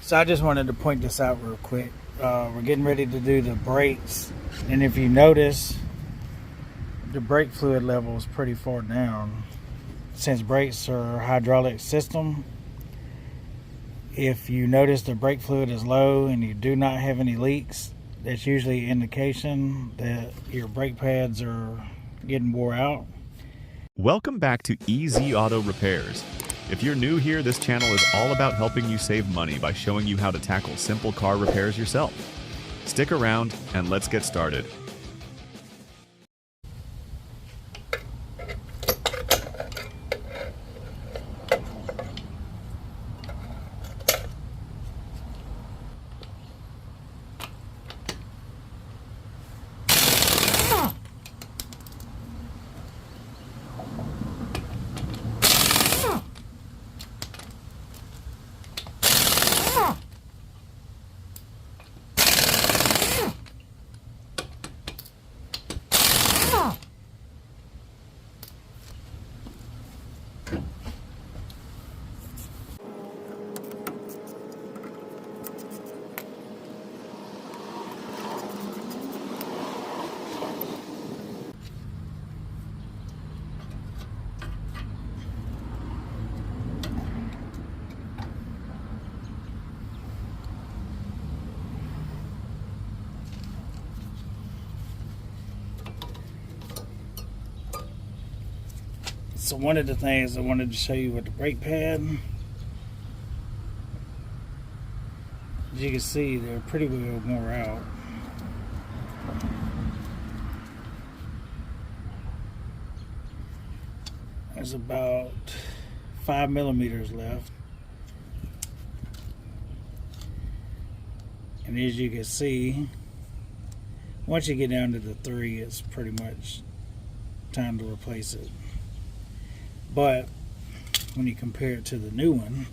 So I just wanted to point this out real quick. We're getting ready to do the brakes, and if you notice, the brake fluid level is pretty far down. Since brakes are a hydraulic system, if you notice the brake fluid is low and you do not have any leaks, that's usually an indication that your brake pads are getting wore out. Welcome back to Easy Auto Repairs. If you're new here, this channel is all about helping you save money by showing you how to tackle simple car repairs yourself. Stick around and let's get started. So one of the things I wanted to show you with the brake pad, as you can see, they're pretty well wore out. There's about 5 millimeters left. And as you can see, once you get down to the 3, it's pretty much time to replace it. But when you compare it to the new one,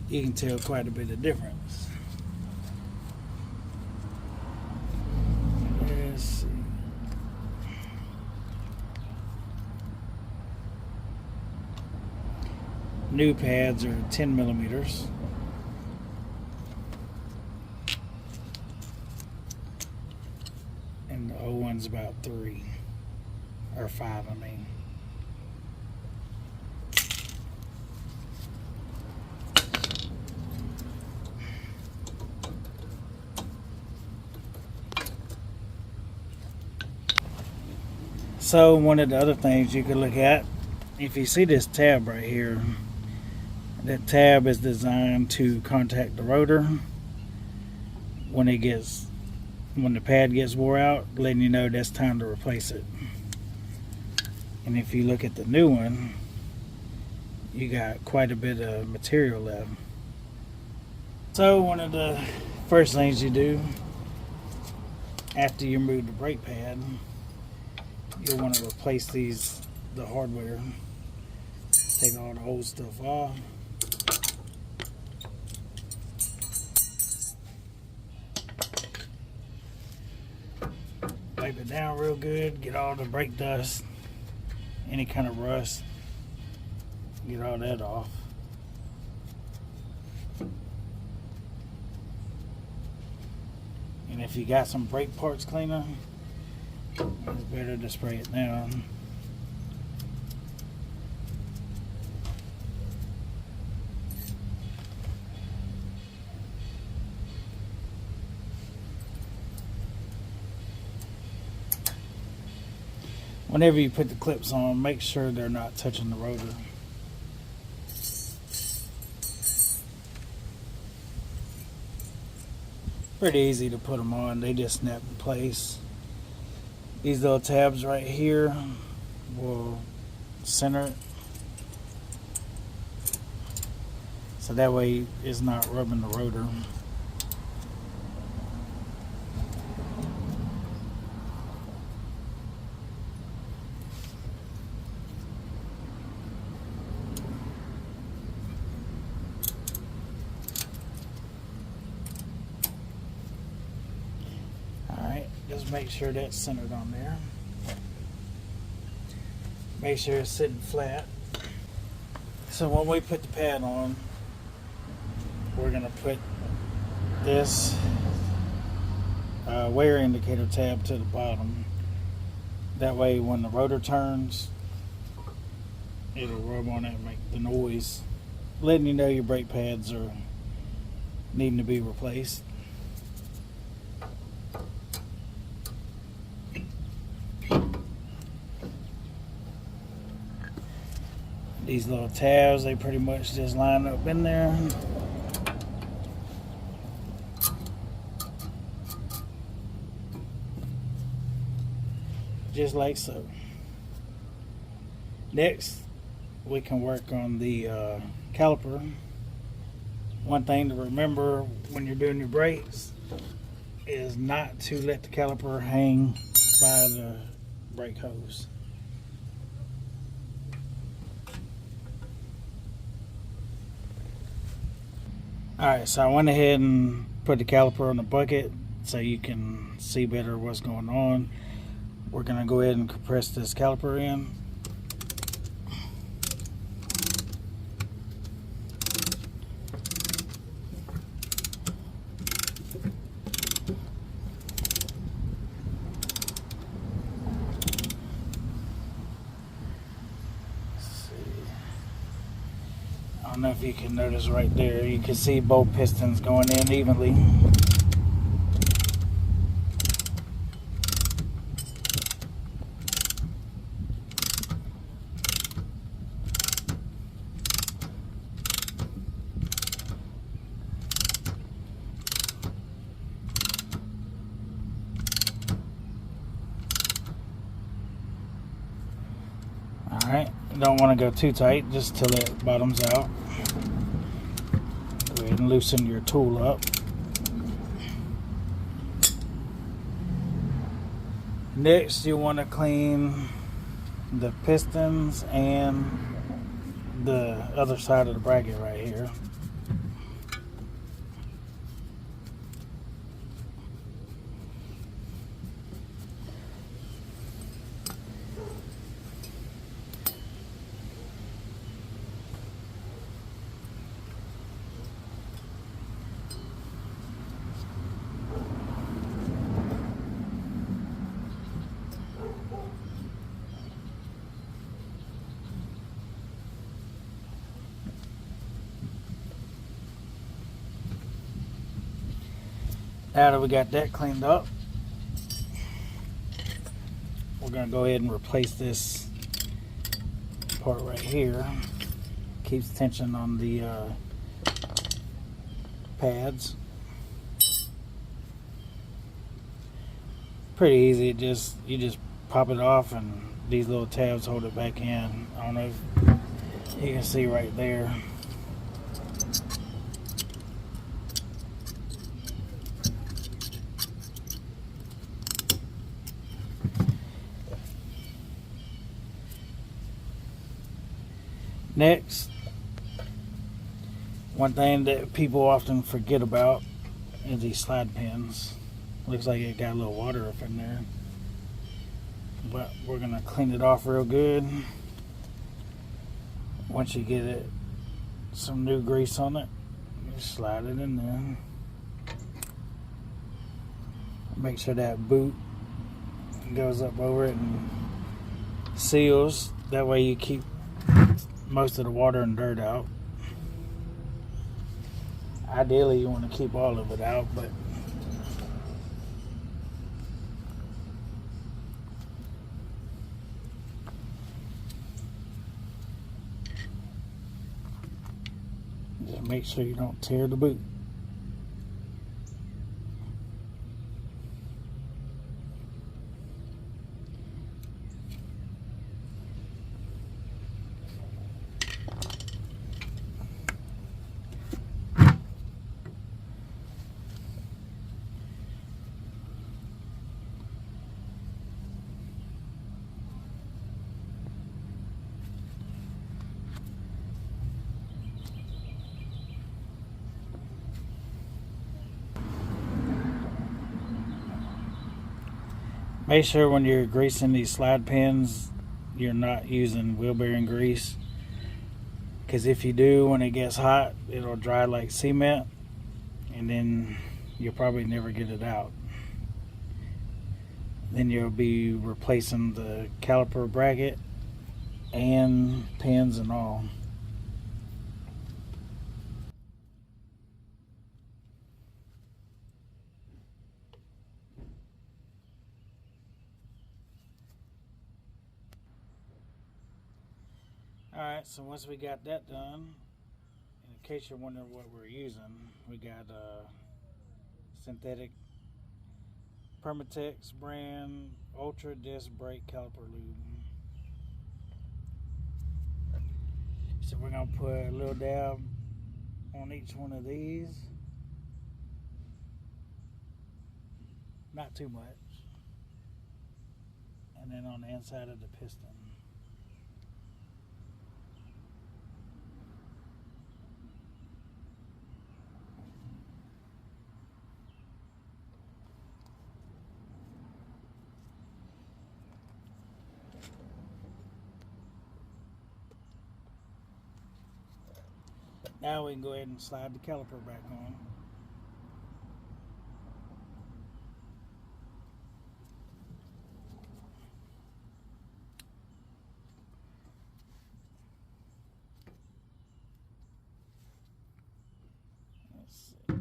you can tell quite a bit of difference. Let's see. New pads are 10 millimeters. And the old one's about 3 or 5, I mean. So one of the other things you could look at, if you see this tab right here, that tab is designed to contact the rotor when the pad gets wore out, letting you know that's time to replace it. And if you look at the new one, you got quite a bit of material left. So one of the first things you do after you remove the brake pad, you'll want to replace the hardware. Take all the old stuff off. Wipe it down real good, get all the brake dust, any kind of rust, get all that off. And if you got some brake parts cleaner, it's better to spray it down. Whenever you put the clips on, make sure they're not touching the rotor. Pretty easy to put them on, they just snap in place. These little tabs right here will center it, so that way it's not rubbing the rotor. Just make sure that's centered on there. Make sure it's sitting flat. So when we put the pad on, we're going to put this wear indicator tab to the bottom. That way when the rotor turns, it'll rub on it and make the noise, letting you know your brake pads are needing to be replaced. These little tabs, they pretty much just line up in there. Just like so. Next, we can work on the caliper. One thing to remember when you're doing your brakes is not to let the caliper hang by the brake hose. Alright, so I went ahead and put the caliper on the bucket so you can see better what's going on. We're going to go ahead and compress this caliper in. I don't know if you can notice right there, you can see both pistons going in evenly. Alright, don't want to go too tight, just till it bottoms out. Go ahead and loosen your tool up. Next, you want to clean the pistons and the other side of the bracket right here. Now that we got that cleaned up, we're going to go ahead and replace this part right here. Keeps tension on the pads. Pretty easy. You just pop it off and these little tabs hold it back in. I don't know if you can see right there. Next, one thing that people often forget about is these slide pins. Looks like it got a little water up in there, but we're gonna clean it off real good. Once you get it, some new grease on it, just slide it in there. Make sure that boot goes up over it and seals. That way you keep most of the water and dirt out. Ideally you want to keep all of it out, but just make sure you don't tear the boot. Make sure when you're greasing these slide pins, you're not using wheel bearing grease, Because if you do, when it gets hot, it'll dry like cement, and then you'll probably never get it out. Then you'll be replacing the caliper bracket and pins and all. Alright, so once we got that done, in case you're wondering what we're using, we got synthetic Permatex brand Ultra Disc Brake Caliper Lube. So we're going to put a little dab on each one of these. Not too much. And then on the inside of the piston. Now we can go ahead and slide the caliper back on. Let's see.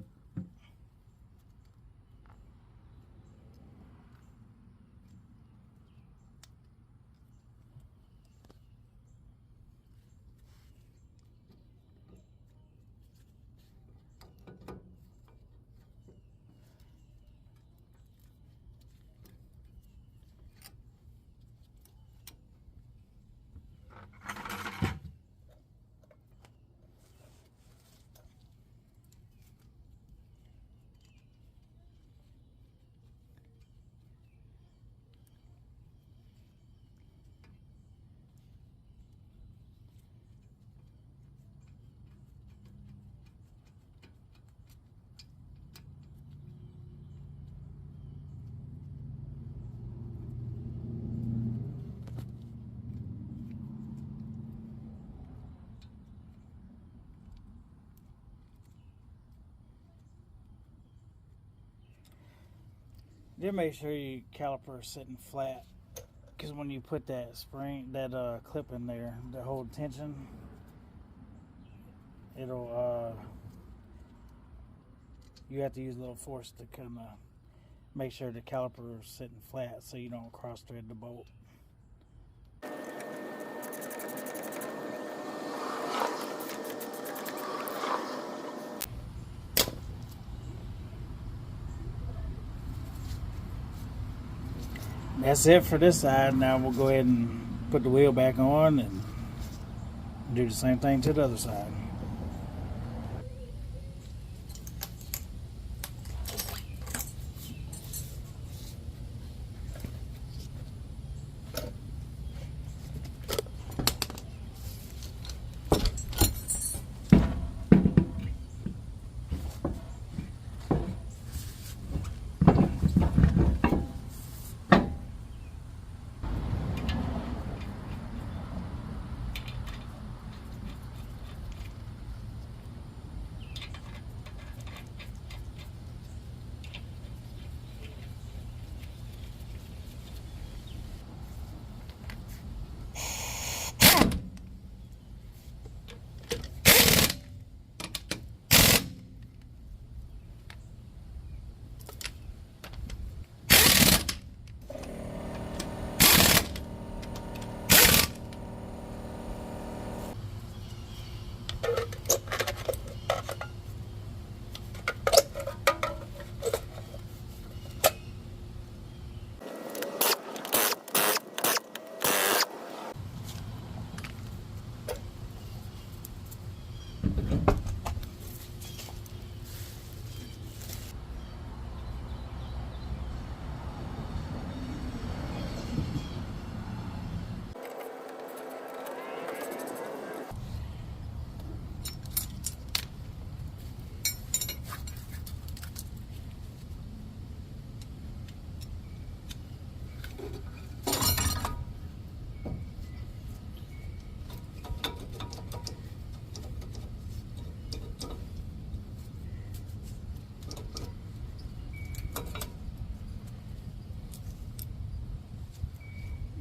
Then make sure your caliper is sitting flat, because when you put that spring, that clip in there to hold tension, it'll you have to use a little force to kind of make sure the caliper is sitting flat so you don't cross thread the bolt. That's it for this side. Now we'll go ahead and put the wheel back on and do the same thing to the other side.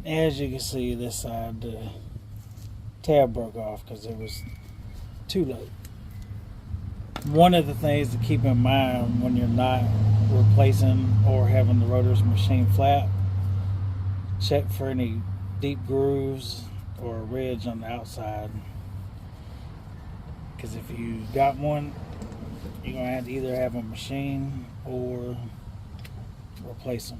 As you can see, this side, the tab broke off because it was too low. One of the things to keep in mind when you're not replacing or having the rotors machine flat, check for any deep grooves or a ridge on the outside, because if you got one, you're going to have to either have a machine or replace them.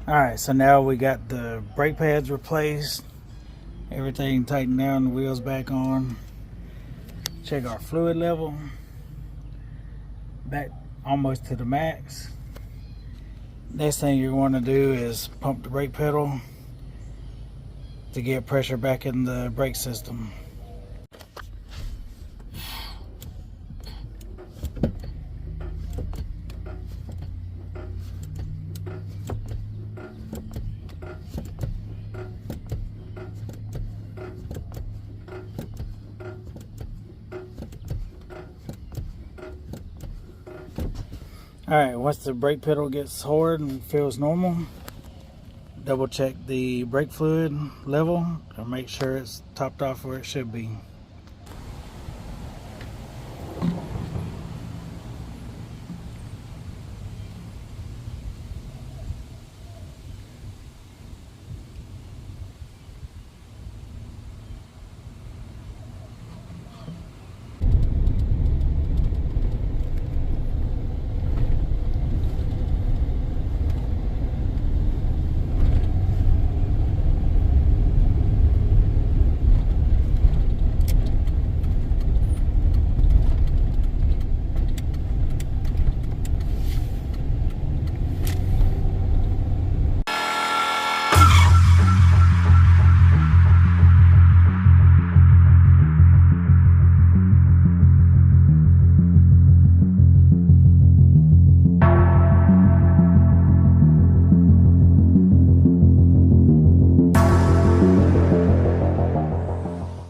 Alright, so now we got the brake pads replaced, everything tightened down, the wheels back on. Check our fluid level, back almost to the max. Next thing you're going to do is pump the brake pedal to get pressure back in the brake system. Alright, once the brake pedal gets hard and feels normal, double check the brake fluid level to make sure it's topped off where it should be.